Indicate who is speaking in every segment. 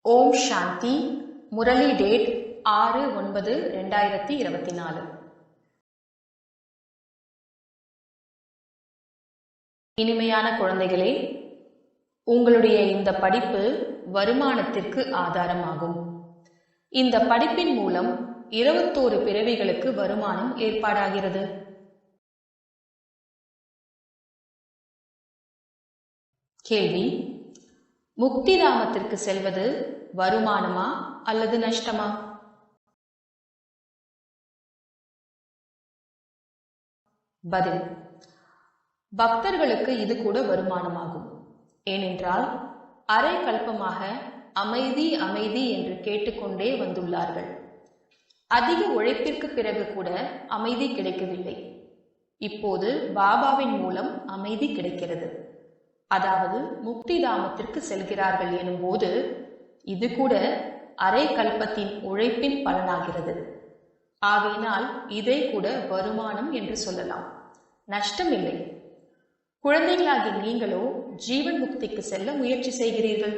Speaker 1: ஓம் சாந்தி. Murali date 6/9/2024. இனிமையான குழந்தைகளே, உங்களுடைய இந்த படிப்பு வருமானத்திற்கு ஆதாரமாகும். இந்த படிப்பின் மூலம் 21 பிறவிகளுக்கு வருமானம் ஏற்பாடாகிறது. கேள்வி: முக்திதாமத்திற்கு செல்வது வருமானமா அல்லது நஷ்டமா? பதில்: பக்தர்களுக்கு இது கூட வருமானமாகும். ஏனென்றால் அரை கல்பமாக அமைதி அமைதி என்று கேட்டுக்கொண்டே வந்துள்ளார்கள். அதிக உழைப்பிற்கு பிறகு கூட அமைதி கிடைக்கவில்லை. இப்போது பாபாவின் மூலம் அமைதி கிடைக்கிறது. அதாவது முக்திதாமத்திற்கு செல்கிறார்கள் எனும்போது இது கூட அரை கல்பத்தின் உழைப்பின் பலனாகிறது. ஆகையினால் இதை கூட வருமானம் என்று சொல்லலாம், நஷ்டம் இல்லை. குழந்தைகளாகி நீங்களோ ஜீவன் முக்திக்கு செல்ல முயற்சி செய்கிறீர்கள்.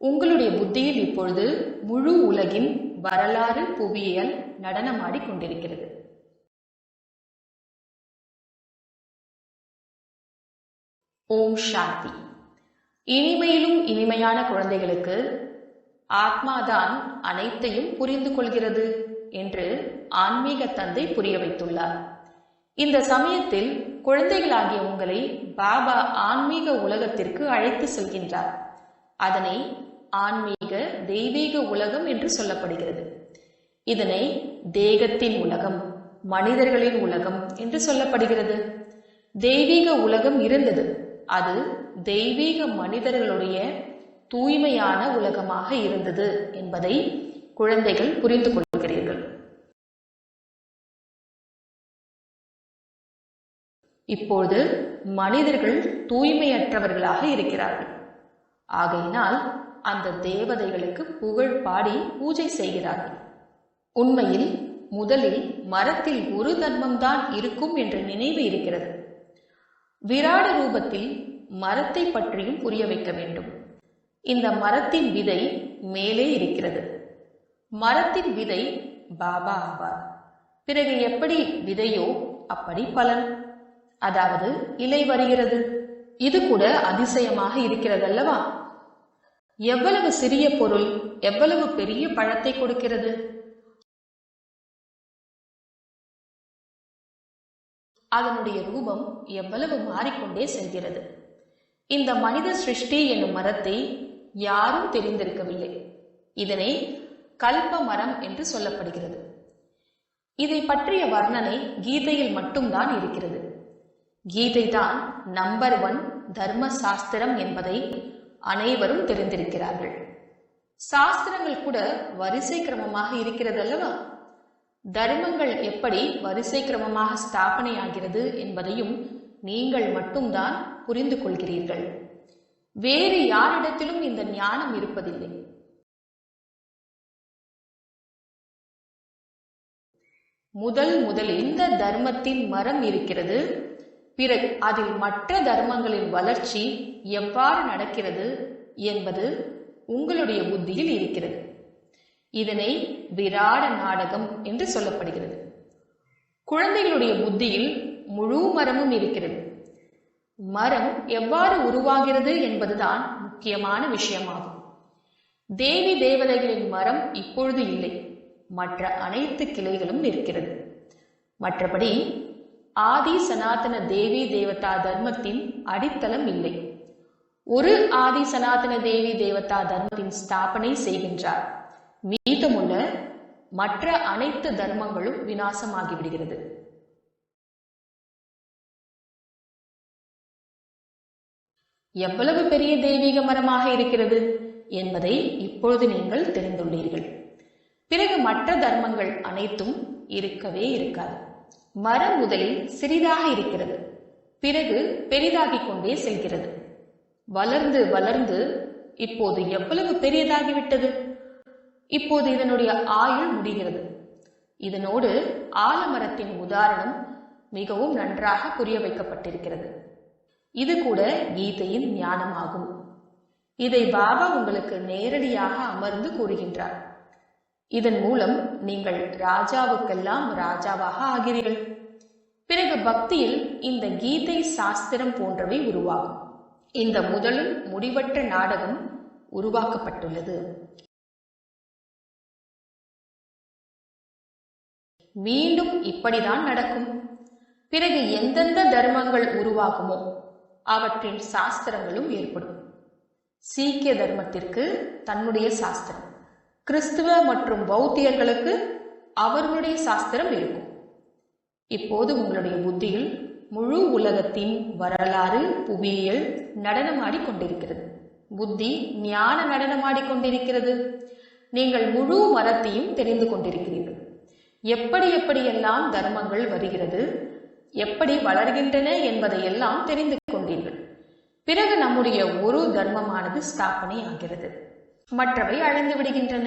Speaker 1: உங்களுடைய புத்தியில் இப்பொழுது முழு உலகின் வரலாறு புவியியல் நடனமாடி கொண்டிருக்கிறது. ஓம் சாந்தி. இனிமையிலும் இனிமையான குழந்தைகளுக்கு ஆத்மாதான் அனைத்தையும் புரிந்து கொள்கிறது என்று ஆன்மீக தந்தை புரிய வைத்துள்ளார். இந்த சமயத்தில் குழந்தைகளாகிய உங்களை பாபா ஆன்மீக உலகத்திற்கு அழைத்து செல்கின்றார். அதனை ஆன்மீக தெய்வீக உலகம் என்று சொல்லப்படுகிறது. இதனை தேகத்தின் உலகம், மனிதர்களின் உலகம் என்று சொல்லப்படுகிறது. தெய்வீக உலகம் இருந்தது. அது தெய்வீக மனிதர்களுடைய தூய்மையான உலகமாக இருந்தது என்பதை குழந்தைகள் புரிந்து கொள்கிறீர்கள். இப்போது மனிதர்கள் தூய்மையற்றவர்களாக இருக்கிறார்கள். ஆகையினால் அந்த தேவதைகளுக்கு புகழ் பாடி பூஜை செய்கிறார்கள். உண்மையில் முதலில் மரத்தில் ஒரு தர்மம்தான் இருக்கும் என்ற நினைவு இருக்கிறது. விராட ரூபத்தில் மரத்தை பற்றியும் புரிய வைக்க வேண்டும். இந்த மரத்தின் விதை மேலே இருக்கிறது. மரத்தின் விதை பாபா ஆவார். பிறகு எப்படி விதையோ அப்படி பலன், அதாவது இலை வருகிறது. இது கூட அதிசயமாக இருக்கிறது அல்லவா? எவ்வளவு சிறிய பொருள் எவ்வளவு பெரிய பழத்தை கொடுக்கிறது. அதனுடைய ரூபம் எவ்வளவு மாறிக்கொண்டே செல்கிறது. இந்த மனித சிருஷ்டி என்னும் மரத்தை யாரும் தெரிந்திருக்கவில்லை. இதனை கல்ப மரம் என்று சொல்லப்படுகிறது. இதை பற்றிய வர்ணனை கீதையில் மட்டும்தான் இருக்கிறது. கீதை தான் நம்பர் 1 தர்ம சாஸ்திரம் என்பதை அனைவரும் தெரிந்திருக்கிறார்கள். சாஸ்திரங்கள் கூட வரிசை கிரமமாக இருக்கிறது அல்லவா? தர்மங்கள் எப்படி வரிசை கிரமமாக ஸ்தாபனையாகிறது என்பதையும் நீங்கள் மட்டும்தான் புரிந்து கொள்கிறீர்கள். வேறு யாரிடத்திலும் இந்த ஞானம் இருப்பதில்லை. முதலில் இந்த தர்மத்தின் மரம் இருக்கிறது. பிறகு அதில் மற்ற தர்மங்களின் வளர்ச்சி எவ்வாறு நடக்கிறது என்பது உங்களுடைய புத்தியில் இருக்கிறது. இதனை விராட நாடகம் என்று சொல்லப்படுகிறது. குழந்தைகளுடைய புத்தியில் முழு மரமும் இருக்கிறது. மரம் எவ்வாறு உருவாகிறது என்பதுதான் முக்கியமான விஷயமாகும். தேவி தேவதைகளின் மரம் இப்பொழுது இல்லை. மற்ற அனைத்து கிளைகளும் இருக்கிறது. மற்றபடி ஆதி சனாதன தேவி தேவதா தர்மத்தின் அடித்தளம் இல்லை. ஒரு ஆதி சனாதன தேவி தேவதா தர்மத்தின் ஸ்தாபனை செய்கின்றார். மீதமுள்ள மற்ற அனைத்து தர்மங்களும் விநாசமாகிவிடுகிறது. எவ்வளவு பெரிய தெய்வீக மரமாக இருக்கிறது என்பதை இப்பொழுது நீங்கள் தெரிந்துள்ளீர்கள். பிறகு மற்ற தர்மங்கள் அனைத்தும் இருக்கவே இருக்காது. மரம் முதலில் சிறிதாக இருக்கிறது. பிறகு பெரிதாகிக் கொண்டே செல்கிறது. வளர்ந்து வளர்ந்து இப்போது எவ்வளவு பெரியதாகிவிட்டது. இப்போது இதனுடைய ஆயுள் முடிகிறது. இதனோடு ஆலமரத்தின் உதாரணம் மிகவும் நன்றாக புரிய வைக்கப்பட்டிருக்கிறது. இது கூட கீதையின் ஞானமாகும். இதை பாபா உங்களுக்கு நேரடியாக அமர்ந்து கூறுகின்றார். இதன் மூலம் நீங்கள் ராஜாவுக்கெல்லாம் ராஜாவாக ஆகிறீர்கள். பிறகு பக்தியில் இந்த கீதை சாஸ்திரம் போன்றவை உருவாகும். இந்த முதலும் முடிவற்ற நாடகம் உருவாக்கப்பட்டுள்ளது. மீண்டும் இப்படிதான் நடக்கும். பிறகு எந்தெந்த தர்மங்கள் உருவாகுமோ அவற்றின் சாஸ்திரங்களும் ஏற்படும். சீக்கிய தர்மத்திற்கு தன்னுடைய சாஸ்திரம், கிறிஸ்துவ மற்றும் பௌத்தியர்களுக்கு அவர்களுடைய சாஸ்திரம் இருக்கும். இப்போது உங்களுடைய புத்தியில் முழு உலகத்தின் வரலாறு, புவியியல் நடனமாடி கொண்டிருக்கிறது. புத்தி ஞான நடனமாடி கொண்டிருக்கிறது. நீங்கள் முழு மரத்தையும் தெரிந்து கொண்டிருக்கிறீர்கள். எப்படி எப்படியெல்லாம் தர்மங்கள் வருகிறது, எப்படி வளர்கின்றன என்பதையெல்லாம் தெரிந்து கொண்டீர்கள். பிறகு நம்முடைய ஒரு தர்மமானது ஸ்தாபனை ஆகிறது, மற்றவை அழிந்து விடுகின்றன.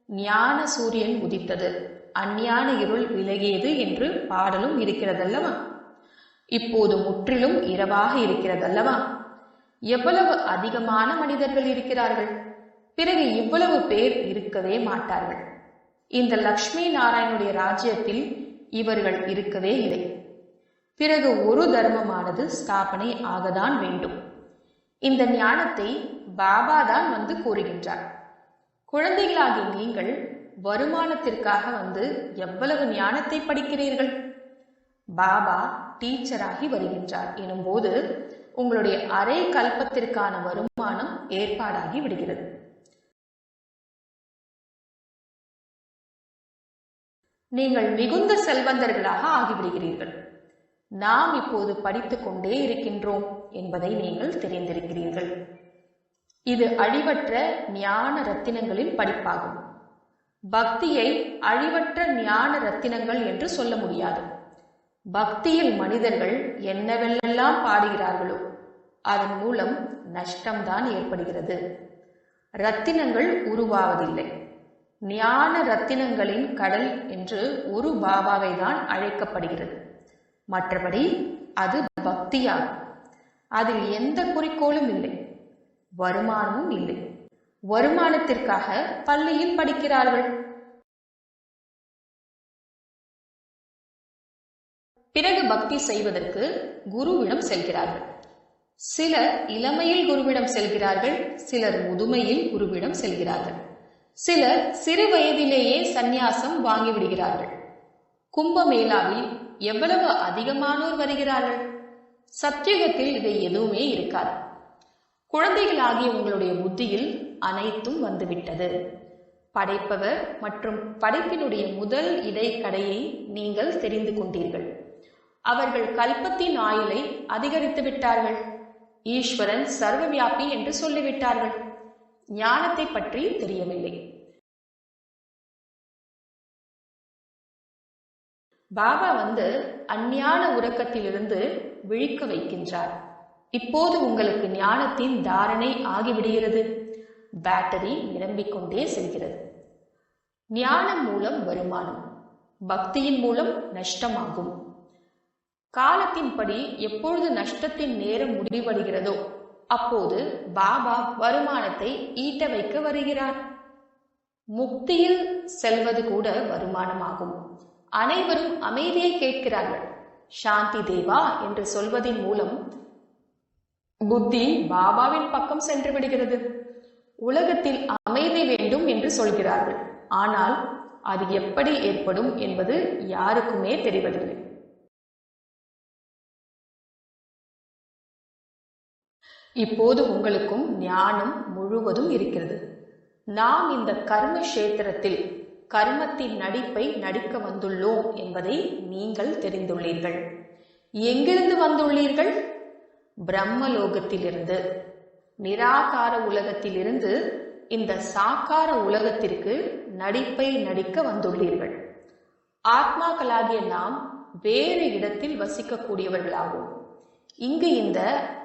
Speaker 1: ஞான சூரியன் உதித்தது, அஞ்ஞான இருள் விலகியது என்று பாடலும் இருக்கிறதல்லவா? இப்போது முற்றிலும் இரவாக இருக்கிறதல்லவா? எவ்வளவு அதிகமான மனிதர்கள் இருக்கிறார்கள். பிறகு இவ்வளவு பேர் இருக்கவே மாட்டார்கள். இந்த லக்ஷ்மி நாராயணுடைய ராஜ்யத்தில் இவர்கள் இருக்கவே இல்லை. பிறகு ஒரு தர்மமானது ஸ்தாபனை ஆகத்தான் வேண்டும். இந்த ஞானத்தை பாபா தான் வந்து கூறுகின்றார். குழந்தைகளாகி நீங்கள் வருமானத்திற்காக வந்து எவ்வளவு ஞானத்தை படிக்கிறீர்கள். பாபா டீச்சராகி வருகின்றார் எனும்போது உங்களுடைய அரை கல்பத்திற்கான வருமானம் ஏற்பாடாகி விடுகிறது. நீங்கள் மிகுந்த செல்வந்தர்களாக ஆகிவிடுகிறீர்கள். நாம் இப்போது படித்துக் கொண்டே இருக்கின்றோம் என்பதை நீங்கள் தெரிந்திருக்கிறீர்கள். இது அழிவற்ற ஞான ரத்தினங்களின் படிப்பாகும். பக்தியை அழிவற்ற ஞான ரத்தினங்கள் என்று சொல்ல முடியாது. பக்தியில் மனிதர்கள் என்னவெல்லாம் பாடுகிறார்களோ அதன் மூலம் நஷ்டம்தான் ஏற்படுகிறது. ரத்தினங்கள் உருவாவதில்லை. ஞான ரத்தினங்களின் கடல் என்று ஒரு பாபாவை தான் அழைக்கப்படுகிறது. மற்றபடி அது பக்தியாகும். அதில் எந்த குறிக்கோளும் இல்லை, வருமானமும் இல்லை. வருமானத்திற்காக பள்ளியில் படிக்கிறார்கள். பிறகு பக்தி செய்வதற்கு குருவிடம் செல்கிறார்கள். சிலர் இளமையில் குருவிடம் செல்கிறார்கள், சிலர் முதுமையில் குருவிடம் செல்கிறார்கள், சிலர் சிறு வயதிலேயே சந்நியாசம் வாங்கிவிடுகிறார்கள். கும்பமேளாவில் எவ்வளவு அதிகமானோர் வருகிறார்கள். சத்யுகத்தில் இதை எதுவுமே இருக்காது. குழந்தைகளாகிய உங்களுடைய புத்தியில் அனைத்தும் வந்துவிட்டது. படைப்பவர் மற்றும் படைப்பினுடைய முதல் இடைக்கடையை நீங்கள் தெரிந்து கொண்டீர்கள். அவர்கள் கல்பத்தின் ஆயுளை அதிகரித்து விட்டார்கள். ஈஸ்வரன் சர்வவியாபி என்று சொல்லிவிட்டார்கள். ஞானத்தை பற்றி தெரியவில்லை. பாபா வந்து அஞ்ஞான உறக்கத்திலிருந்து விழிக்க வைக்கின்றார். இப்போது உங்களுக்கு ஞானத்தின் தாரணை ஆகிவிடுகிறது. பேட்டரி நிரம்பிக் கொண்டே செல்கிறது. ஞானம் மூலம் வருமானம், பக்தியின் மூலம் நஷ்டமாகும். காலத்தின்படி எப்பொழுது நஷ்டத்தின் நேரம் முடிவடைகிறதோ அப்போது பாபா வருமானத்தை ஈட்ட வைக்க வருகிறார். முக்தியில் செல்வது கூட வருமானமாகும். அனைவரும் அமைதியை கேட்கிறார்கள். சாந்தி தேவா என்று சொல்வதன் மூலம் புத்தி பாபாவின் பக்கம் சென்று விடுகிறது. உலகத்தில் அமைதி வேண்டும் என்று சொல்கிறார்கள். ஆனால் அது எப்படி ஏற்படும் என்பது யாருக்குமே தெரிவதில்லை. இப்போது உங்களுக்கும் ஞானம் முழுவதும் இருக்கிறது. நாம் இந்த கர்ம கஷேத்திரத்தில் கர்மத்தின் நடிப்பை நடிக்க வந்துள்ளோம் என்பதை நீங்கள் தெரிந்துள்ளீர்கள். எங்கிருந்து வந்துள்ளீர்கள்? பிரம்மலோகத்திலிருந்து, நிராகார உலகத்திலிருந்து இந்த சாக்கார உலகத்திற்கு நடிப்பை நடிக்க வந்துள்ளீர்கள். ஆத்மாக்களாகிய நாம் வேறு இடத்தில் வசிக்கக்கூடியவர்களாகும். இங்கு இந்த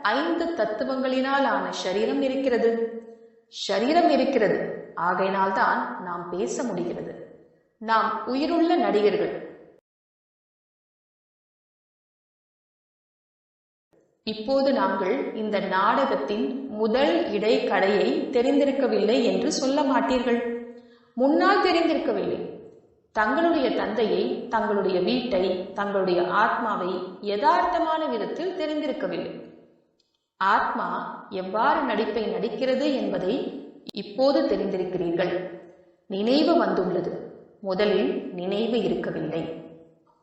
Speaker 1: 5 தத்துவங்களினால் ஆன சரீரம் இருக்கிறது. சரீரம் இருக்கிறது, ஆகையினால்தான் நாம் பேச முடிகிறது. நாம் உயிருள்ள நடிகர்கள். இப்போது நாங்கள் இந்த நாடகத்தின் முதல் இடைக்கடையை தெரிந்திருக்கவில்லை என்று சொல்ல மாட்டீர்கள். முன்னால் தெரிந்திருக்கவில்லை. தங்களுடைய தந்தையை, தங்களுடைய வீட்டை, தங்களுடைய ஆத்மாவை யதார்த்தமான விதத்தில் தெரிந்திருக்கவில்லை. ஆத்மா எவ்வாறு நடிப்பை நடிக்கிறது என்பதை இப்போது தெரிந்திருக்கிறீர்கள். நினைவு வந்துள்ளது. முதலில் நினைவு இருக்கவில்லை.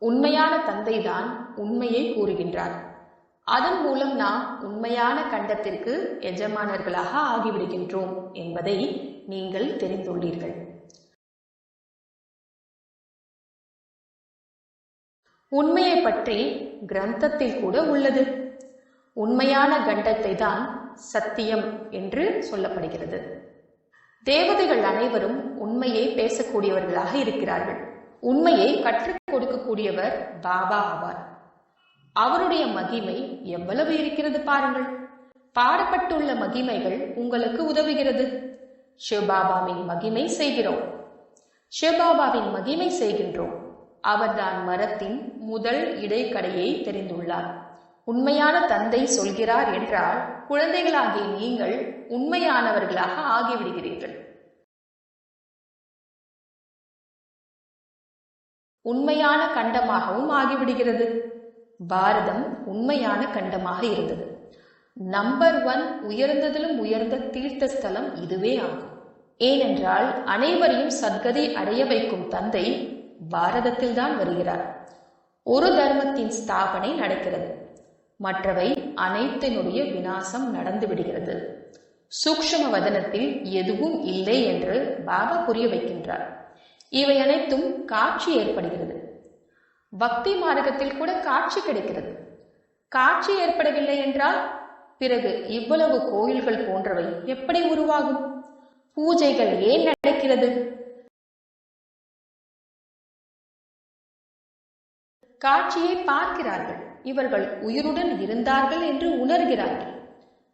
Speaker 1: உண்மையான தந்தைதான் உண்மையை கூறுகின்றார். அதன் மூலம் நாம் உண்மையான கண்டத்திற்கு எஜமானர்களாக ஆகிவிடுகின்றோம் என்பதை நீங்கள் தெரிந்துள்ளீர்கள். உண்மையை பற்றி கிரந்தத்தில் கூட உள்ளது. உண்மையான கண்டத்தை தான் சத்தியம் என்று சொல்லப்படுகிறது. தேவதைகள் அனைவரும் உண்மையை பேசக்கூடியவர்களாக இருக்கிறார்கள். உண்மையை கற்றுக் கொடுக்கக்கூடியவர் பாபா ஆவார். அவருடைய மகிமை எவ்வளவு இருக்கிறது பாருங்கள். பாடப்பட்டுள்ள மகிமைகள் உங்களுக்கு உதவுகிறது. சிவபாபாவின் மகிமை செய்கிறோம். சிவபாபாவின் மகிமை செய்கின்றோம். அவர்தான் மரத்தின் முதல் இடைக்கடையை தெரிந்துள்ளார். உண்மையான தந்தை சொல்கிறார் என்றால் குழந்தைகளாகிய நீங்கள் உண்மையானவர்களாக ஆகிவிடுகிறீர்கள். உண்மையான கண்டமாகவும் ஆகிவிடுகிறது. பாரதம் உண்மையான கண்டமாக இருந்தது. நம்பர் 1 உயர்ந்ததிலும் உயர்ந்த தீர்த்த ஸ்தலம் இதுவே ஆகும். ஏனென்றால் அனைவரையும் சத்கதி அடைய வைக்கும் தந்தை பாரதத்தில் தான் வருகிறார். ஒரு தர்மத்தின் ஸ்தாபனை நடக்கிறது. மற்றவை அனைத்தினுடைய விநாசம் நடந்து விடுகிறது. சூக்ஷ்ம வதனத்தில் எதுவும் இல்லை என்று பாபா புரிய வைக்கின்றார். இவை அனைத்தும் காட்சி ஏற்படுகிறது. பக்தி மார்க்கத்தில் கூட காட்சி கிடைக்கிறது. காட்சி ஏற்படவில்லை என்றால் பிறகு இவ்வளவு கோயில்கள் போன்றவை எப்படி உருவாகும்? பூஜைகள் ஏன் நடக்கிறது? காட்சியை பார்க்கிறார்கள். இவர்கள் உயிருடன் இருந்தார்கள் என்று உணர்கிறார்கள்.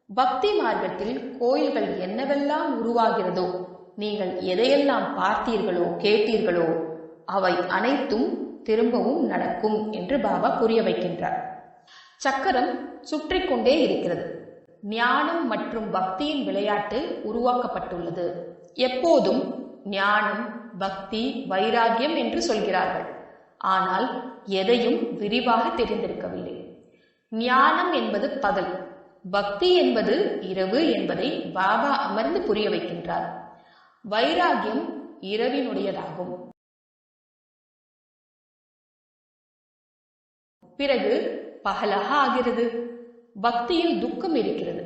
Speaker 1: பக்தி மார்க்கத்தில் கோயில்கள் என்னவெல்லாம் உருவாகிறதோ, நீங்கள் எதையெல்லாம் பார்த்தீர்களோ கேட்டீர்களோ அவை அனைத்தும் திரும்பவும் நடக்கும் என்று பாபா புரிய வைக்கின்றார். சக்கரம் சுற்றி கொண்டே இருக்கிறது. ஞானம் மற்றும் பக்தியின் விளையாட்டு உருவாக்கப்பட்டுள்ளது. எப்போதும் ஞானம், பக்தி, வைராகியம் என்று சொல்கிறார்கள். ஆனால் எதையும் விரிவாக தெரிந்திருக்கவில்லை. ஞானம் என்பது பகல், பக்தி என்பது இரவு என்பதை பாபா அமர்ந்து புரிய வைக்கின்றார். வைராகியம் இரவினுடையதாகும். பிறகு பகலாக ஆகிறது. பக்தியில் துக்கம் இருக்கிறது.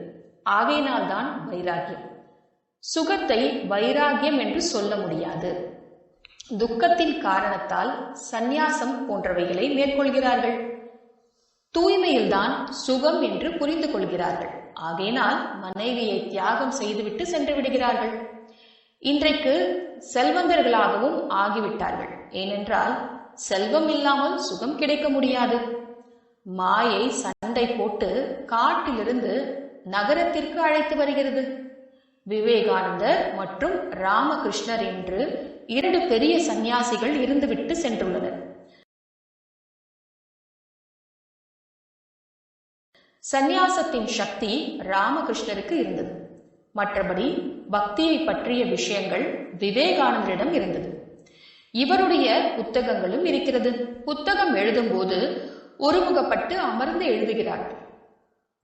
Speaker 1: ஆகையினால்தான் வைராகியம். சுகத்தை வைராகியம் என்று சொல்ல முடியாது. துக்கத்தின் காரணத்தால் சந்நியாசம் போன்றவைகளை மேற்கொள்கிறார்கள். தூய்மையில்தான் சுகம் என்று புரிந்து கொள்கிறார்கள். ஆகையினால் மனைவியை தியாகம் செய்துவிட்டு சென்று விடுகிறார்கள். இன்றைக்கு செல்வந்தர்களாகவும் ஆகிவிட்டார்கள். ஏனென்றால் செல்வம் இல்லாமல் சுகம் கிடைக்க முடியாது. மாயை சண்டை போட்டு காட்டிலிருந்து நகரத்திற்கு அழைத்து வருகிறது. விவேகானந்தர் மற்றும் ராமகிருஷ்ணர் என்று 2 பெரிய சந்நியாசிகள் இருந்துவிட்டு சென்றுள்ளனர். சந்நியாசத்தின் சக்தி ராமகிருஷ்ணருக்கு இருந்தது. மற்றபடி பக்தியை பற்றிய விஷயங்கள் விவேகானந்தரிடம் இருந்தது. இவருடைய புத்தகங்களும் இருக்கிறது. புத்தகம் எழுதும்போது ஒருமுகப்பட்டு அமர்ந்து எழுதுகிறார்கள்.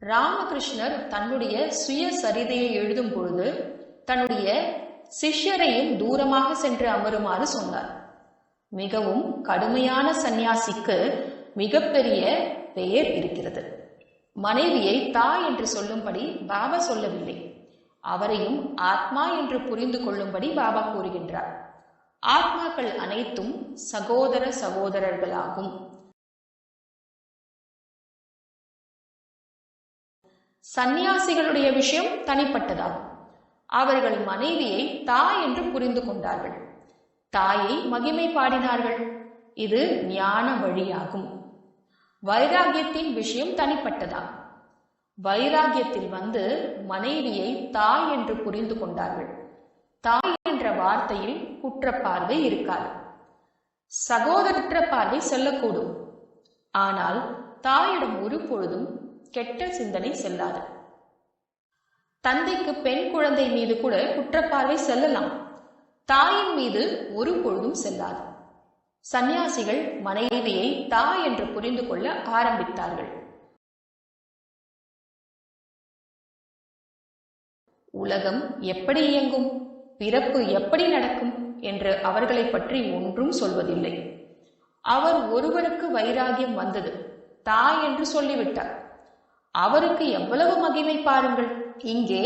Speaker 1: ராமகிருஷ்ணர் தன்னுடைய சுயசரிதையை எழுதும் பொழுது தன்னுடைய சிஷ்யரையும் தூரமாக சென்று அமருமாறு சொன்னார். மிகவும் கடுமையான சந்நியாசிக்கு மிகப்பெரிய பெயர் இருக்கிறது. மனைவியை தாய் என்று சொல்லும்படி பாபா சொல்லவில்லை. அவரையும் ஆத்மா என்று புரிந்து கொள்ளும்படி பாபா கூறுகின்றார். ஆத்மாக்கள் அனைத்தும் சகோதர சகோதரர்களாகும். சந்நியாசிகளுடைய விஷயம் தனிப்பட்டதாகும். அவர்கள் மனைவியை தாய் என்று புரிந்து கொண்டார்கள். தாயை மகிமை பாடினார்கள். இது ஞான வழியாகும். வைராகியத்தின் விஷயம் தனிப்பட்டதாகும். வைராகியத்தில் வந்து மனைவியை தாய் என்று புரிந்து கொண்டார்கள். தாய் என்ற வார்த்தையில் குற்றப்பார்வை இருக்காது. சகோதர பார்வை செல்லக்கூடும். ஆனால் தாயிடம் ஒரு பொழுதும் கெட்ட சிந்தனை செல்லாது. தந்தைக்கு பெண் குழந்தை மீது கூட குற்றப்பார்வை செல்லலாம், தாயின் மீது ஒரு பொழுதும் செல்லாது. சந்நியாசிகள் மனைவியை தாய் என்று புரிந்து கொள்ள ஆரம்பித்தார்கள். உலகம் எப்படி இயங்கும், பிறப்பு எப்படி நடக்கும் என்று அவர்களை பற்றி ஒன்றும் சொல்வதில்லை. அவர் ஒருவருக்கு வைராகியம் வந்தது, தாய் என்று சொல்லிவிட்டார். அவருக்கு எவ்வளவு மகிமை பாருங்கள். இங்கே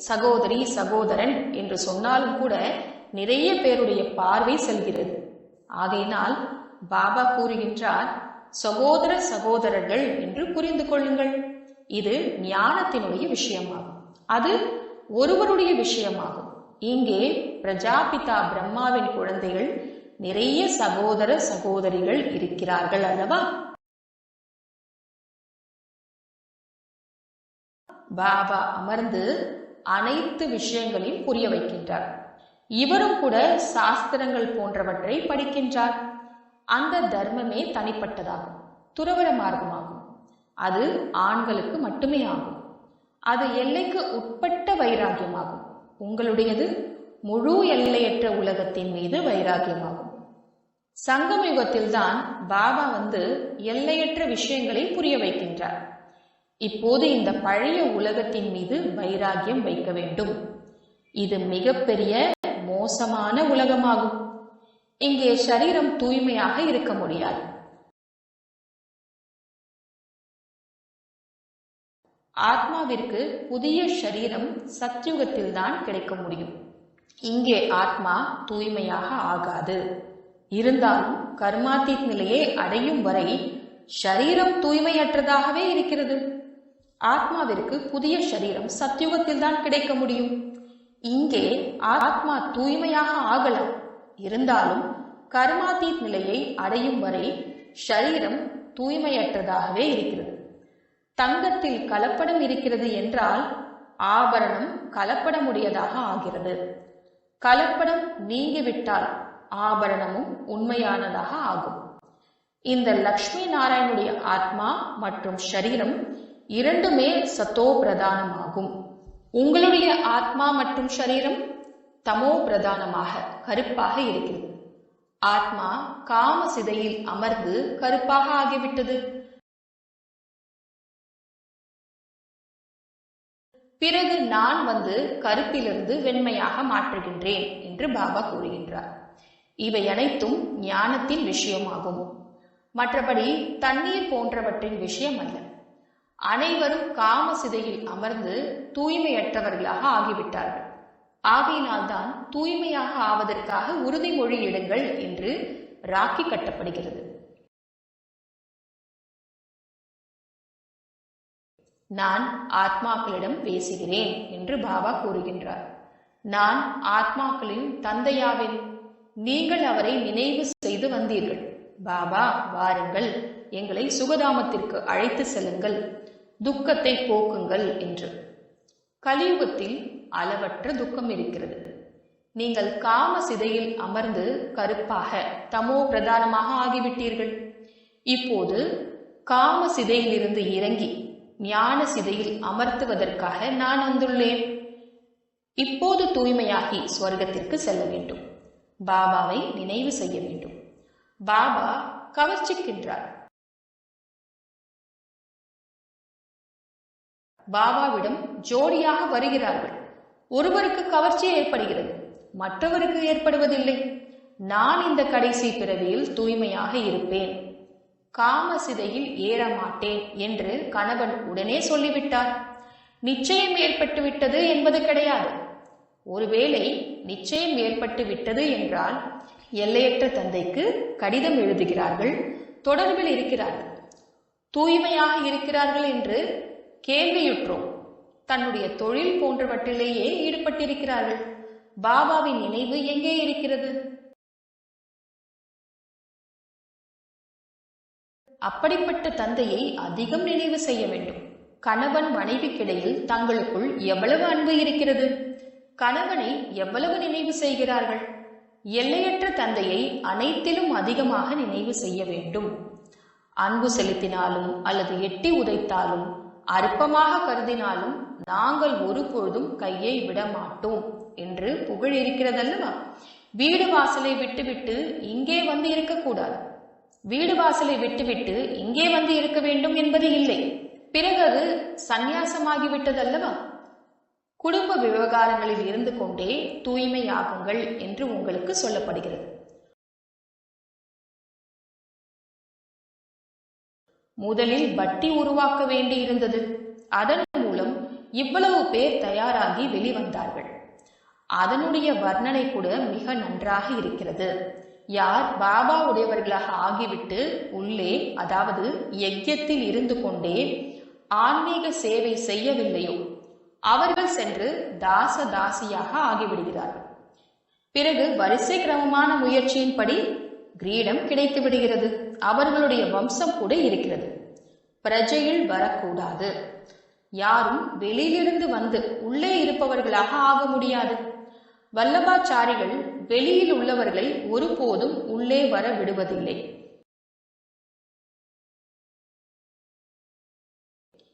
Speaker 1: சகோதரி சகோதரன் என்று சொன்னாலும் கூட நிறைய பேருடைய பார்வை செல்கிறது. ஆகையினால் பாபா கூறுகின்றார், சகோதர சகோதரர்கள் என்று புரிந்து கொள்ளுங்கள். இது ஞானத்தினுடைய விஷயமாகும், அது ஒருவருடைய விஷயமாகும். இங்கே பிரஜாபிதா பிரம்மாவின் குழந்தைகள் நிறைய சகோதர சகோதரிகள் இருக்கிறார்கள் அல்லவா? பாபா அமர்ந்து அனைத்து விஷயங்களையும் புரிய வைக்கின்றார். இவரும் கூட சாஸ்திரங்கள் போன்றவற்றை படிக்கின்றார். அந்த தர்மமே தனிப்பட்டதாகும், துறவற மார்க்கமாகும். அது ஆண்களுக்கு மட்டுமே ஆகும். அது எல்லைக்கு உட்பட்ட வைராகியமாகும். உங்களுடையது முழு எல்லையற்ற உலகத்தின் மீது வைராகியமாகும். சங்கம யுகத்தில்தான் பாபா எல்லையற்ற விஷயங்களை புரிய வைக்கின்றார். இப்போது இந்த பழைய உலகத்தின் மீது வைராகியம் வைக்க வேண்டும். இது மிகப்பெரிய மோசமான உலகமாகும். இங்கே சரீரம் தூய்மையாக இருக்க முடியாது. ஆத்மாவிற்கு புதிய சரீரம் சத்யுகத்தில் தான் கிடைக்க முடியும். இங்கே ஆத்மா தூய்மையாக ஆகாது. இருந்தாலும் கர்மாத்தீத் நிலையை அடையும் வரை ஷரீரம் தூய்மையற்றதாகவே இருக்கிறது. ஆத்மாவிற்கு புதிய சரீரம் சத்யுகத்தில் தான் கிடைக்க முடியும். இங்கே ஆத்மா தூய்மையாக ஆகலாம். இருந்தாலும் கர்மாத்தீத் நிலையை அடையும் வரை ஷரீரம் தூய்மையற்றதாகவே இருக்கிறது. தங்கத்தில் கலப்படம் இருக்கிறது என்றால் ஆபரணம் கலப்படமுடையதாக ஆகிறது. கலப்படம் நீங்கிவிட்டால் ஆபரணமும் உண்மையானதாக ஆகும். இந்த லக்ஷ்மி நாராயணுடைய ஆத்மா மற்றும் ஷரீரம் இரண்டுமே சத்தோ பிரதானமாகும். உங்களுடைய ஆத்மா மற்றும் ஷரீரம் தமோ பிரதானமாக கருப்பாக இருக்கிறது. ஆத்மா காம சிதையில் அமர்ந்து கருப்பாக ஆகிவிட்டது. பிறகு நான் கருப்பிலிருந்து வெண்மையாக மாற்றுகின்றேன் என்று பாபா கூறுகின்றார். இவை அனைத்தும் ஞானத்தின் விஷயமாகும். மற்றபடி தண்ணீர் போன்றவற்றின் விஷயம் அல்ல. அனைவரும் காம சிதையில் அமர்ந்து தூய்மையற்றவர்களாக ஆகிவிட்டார்கள். ஆகையினால்தான் தூய்மையாக ஆவதற்காக உறுதிமொழி இடுங்கள் என்று ராக்கி கட்டப்படுகிறது. நான் ஆத்மாக்களிடம் பேசுகிறேன் என்று பாபா கூறுகின்றார். நான் ஆத்மாக்களின் தந்தையாவேன். நீங்கள் அவரை நினைவு செய்து வந்தீர்கள். பாபா, வாருங்கள், எங்களை சுகதாமத்திற்கு அழைத்து செல்லுங்கள், துக்கத்தை போக்குங்கள் என்று. கலியுகத்தில் அளவற்ற துக்கம் இருக்கிறது. நீங்கள் காம சிதையில் அமர்ந்து கருப்பாக தமோ பிரதானமாக ஆகிவிட்டீர்கள். இப்போது காம சிதையிலிருந்து இறங்கி ஞான சிதையில் அமர்த்துவதற்காக நான் வந்துள்ளேன். இப்போது தூய்மையாகி ஸ்வர்க்கத்திற்கு செல்ல வேண்டும். பாபாவை நினைவு செய்ய வேண்டும். பாபா கவர்ச்சிக்கின்றார். பாபாவிடம் ஜோடியாக வருகிறார்கள். ஒருவருக்கு கவர்ச்சி ஏற்படுகிறது, மற்றவருக்கு ஏற்படுவதில்லை. நான் இந்த கடைசி பிறவியில் தூய்மையாக இருப்பேன், காம சிதையில் ஏற மாட்டேன் என்று கணவன் உடனே சொல்லிவிட்டார். நிச்சயம் ஏற்பட்டு விட்டது என்பது கிடையாது. ஒருவேளை நிச்சயம் ஏற்பட்டு விட்டது என்றால் எல்லையற்ற தந்தைக்கு கடிதம் எழுதுகிறார்கள், தொடர்பில் இருக்கிறார்கள். தூய்மையாக இருக்கிறார்கள் என்று கேள்வியுற்றோம். தன்னுடைய தொழில் போன்றவற்றிலேயே ஈடுபட்டிருக்கிறார்கள். பாபாவின் நினைவு எங்கே இருக்கிறது? அப்படிப்பட்ட தந்தையை அதிகம் நினைவு செய்ய வேண்டும். கணவன் மனைவிக்கிடையில் தங்களுக்குள் எவ்வளவு அன்பு இருக்கிறது? கணவனை எவ்வளவு நினைவு செய்கிறார்கள்? எல்லையற்ற தந்தையை அனைத்திலும் அதிகமாக நினைவு செய்ய வேண்டும். அன்பு செலுத்தினாலும் அல்லது எட்டி உதைத்தாலும் அற்பமாக கருதினாலும் நாங்கள் ஒரு பொழுதும் கையை விட மாட்டோம் என்று புகழ் இருக்கிறதல்லவா? வீடு வாசலை விட்டுவிட்டு இங்கே வந்து இருக்கக்கூடாது, வீடு வாசலை விட்டுவிட்டு இங்கே வந்து இருக்க வேண்டும் என்பது இல்லை. பிறகு அது சந்நியாசமாகிவிட்டதல்லவா? குடும்ப விவகாரங்களில் இருந்து கொண்டே தூய்மையாகுங்கள் என்று உங்களுக்கு சொல்லப்படுகிறது. முதலில் வட்டி உருவாக்க வேண்டி இருந்தது. அதன் மூலம் இவ்வளவு பேர் தயாராகி வெளிவந்தார்கள். அதனுடைய வர்ணனை கூட மிக நன்றாக இருக்கிறது. யார் பாபா உடையவர்களாக ஆகிவிட்டு உள்ளே, அதாவது யஜ்யத்தில் இருந்து கொண்டே ஆன்மீக சேவை செய்யவில்லையோ அவர்கள் சென்று தாச தாசியாக ஆகிவிடுகிறார்கள். பிறகு வரிசை கிரமமான முயற்சியின்படி கிரீடம் கிடைத்து விடுகிறது. அவர்களுடைய வம்சம் கூட இருக்கிறது. பிரஜையில் வரக்கூடாது. யாரும் வெளியிலிருந்து வந்து உள்ளே இருப்பவர்களாக ஆக முடியாது. வல்லபாச்சாரிகள் வெளியில் உள்ளவர்களை ஒருபோதும் உள்ளே வர விடுவதில்லை.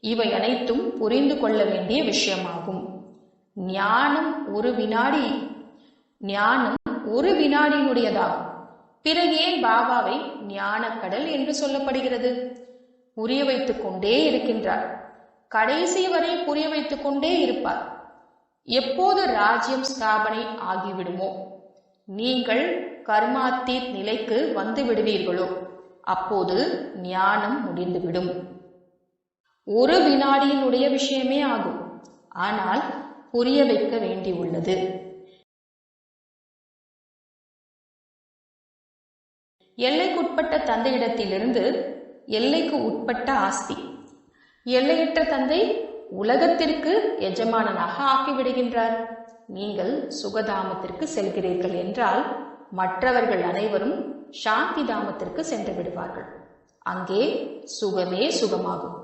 Speaker 1: இவை அனைத்தும் புரிந்து கொள்ள வேண்டிய விஷயமாகும். ஞானம் ஒரு வினாடியினுடையதாகும். பிறகு ஏன் பாபாவை ஞானக்கடல் என்று சொல்லப்படுகிறது? புரிய வைத்துக் கொண்டே இருக்கின்றார். கடைசி வரை புரிய வைத்துக் கொண்டே இருப்பார். எப்போது ராஜ்யம் ஸ்தாபனை ஆகிவிடுமோ, நீங்கள் கர்மாத்தீத் நிலைக்கு வந்து விடுவீர்களோ அப்போது ஞானம் முடிந்துவிடும். ஒரு வினாடியினுடைய விஷயமே ஆகும். ஆனால் புரிய வைக்க வேண்டியுள்ளது. எல்லைக்குட்பட்ட தந்தையிடத்திலிருந்து எல்லைக்கு உட்பட்ட ஆஸ்தி. எல்லையற்ற தந்தை உலகத்திற்கு எஜமானனாக ஆக்கிவிடுகின்றார். நீங்கள் சுகதாமத்திற்கு செல்கிறீர்கள் என்றால் மற்றவர்கள் அனைவரும் சாந்தி தாமத்திற்கு சென்று விடுவார்கள். அங்கே சுகமே சுகமாகும்.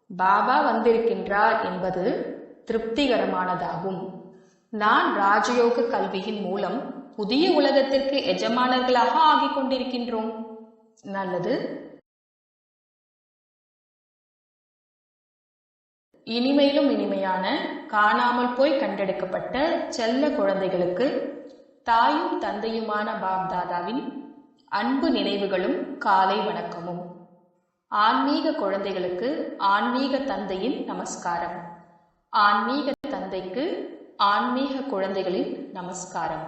Speaker 1: பாபா வந்திருக்கின்றார் என்பது திருப்திகரமானதாகும். நான் ராஜயோக கல்வியின் மூலம் புதிய உலகத்திற்கு எஜமானர்களாக ஆகிக் கொண்டிருக்கின்றோம். நல்லது. இனிமையிலும் இனிமையான காணாமல் போய் கண்டெடுக்கப்பட்ட செல்ல குழந்தைகளுக்கு தாயும் தந்தையுமான பாப்தாதாவின் அன்பு நினைவுகளும் காலை வணக்கமும். ஆன்மீக குழந்தைகளுக்கு ஆன்மீக தந்தையின் நமஸ்காரம். ஆன்மீக தந்தைக்கு ஆன்மீக குழந்தைகளின் நமஸ்காரம்.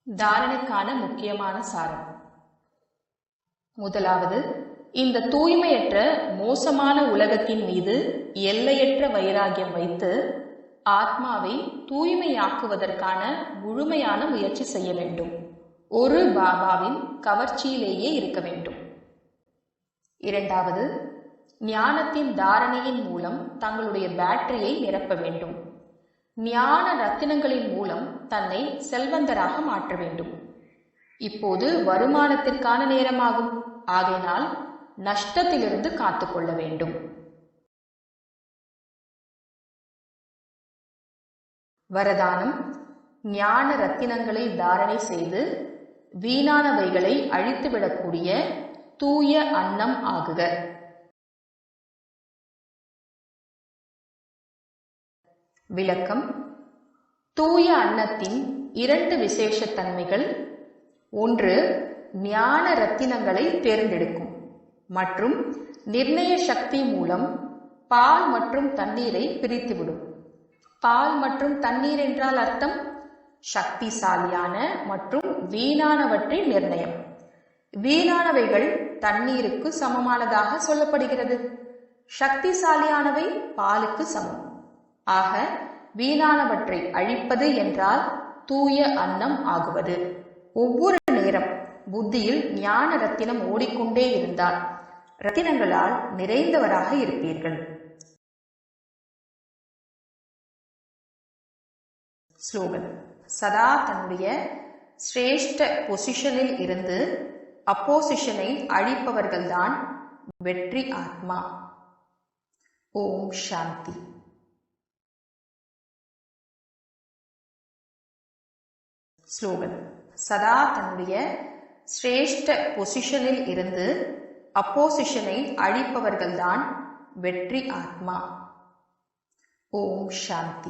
Speaker 1: தாரணைக்கான முக்கியமான சாரம். முதலாவது, இந்த தூய்மையற்ற மோசமான உலகத்தின் மீது எல்லையற்ற வைராகியம் வைத்து ஆத்மாவை தூய்மையாக்குவதற்கான முழுமையான முயற்சி செய்ய வேண்டும். ஒரு பாபாவின் கவர்ச்சியிலேயே இருக்க வேண்டும். இரண்டாவது, ஞானத்தின் தாரணையின் மூலம் தங்களுடைய பேட்டரியை நிரப்ப வேண்டும். ஞான ரத்தினங்களின் மூலம் தன்னை செல்வந்தராக மாற்ற வேண்டும். இப்போது வருமானத்திற்கான நேரமாகும். ஆகையினால் நஷ்டத்திலிருந்து காத்துக்கொள்ள வேண்டும். வரதானம்: ஞான ரத்தினங்களை தாரணை செய்து வீணானவைகளை அழித்துவிடக்கூடிய தூய அன்னம் ஆகுக. விளக்கம்: தூய அன்னத்தின் 2 விசேஷ தன்மைகள். ஒன்று, ஞான ரத்தினங்களை தேர்ந்தெடுக்கும் மற்றும் நிர்ணய சக்தி மூலம் பால் மற்றும் தண்ணீரை பிரித்துவிடும். பால் மற்றும் தண்ணீர் என்றால் அர்த்தம் சக்திசாலியான மற்றும் வீணானவற்றை நிர்ணயம். வீணானவைகள் தண்ணீருக்கு சமமானதாக சொல்லப்படுகிறது. சக்திசாலியானவை பாலுக்கு சமம். ஆக வீணானவற்றை அழிப்பது என்றால் தூய அன்னம் ஆகுவது. ஒவ்வொரு நேரம் புத்தியில் ஞான ரத்தினம் ஓடிக்கொண்டே இருந்தால் ரத்தினங்களால் நிறைந்தவராக இருப்பீர்கள். ஸ்லோகன்: சதா தன்னுடைய சிரேஷ்ட பொசிஷனில் இருந்து அப்போசிஷனை அழிப்பவர்கள்தான் வெற்றி ஆத்மா. ஓம் சாந்தி. ஸ்லோகன்: சதா தன்னுடைய சிரேஷ்ட பொசிஷனில் இருந்து அப்போசிஷனை அழிப்பவர்கள்தான் வெற்றி ஆத்மா. ஓம் சாந்தி.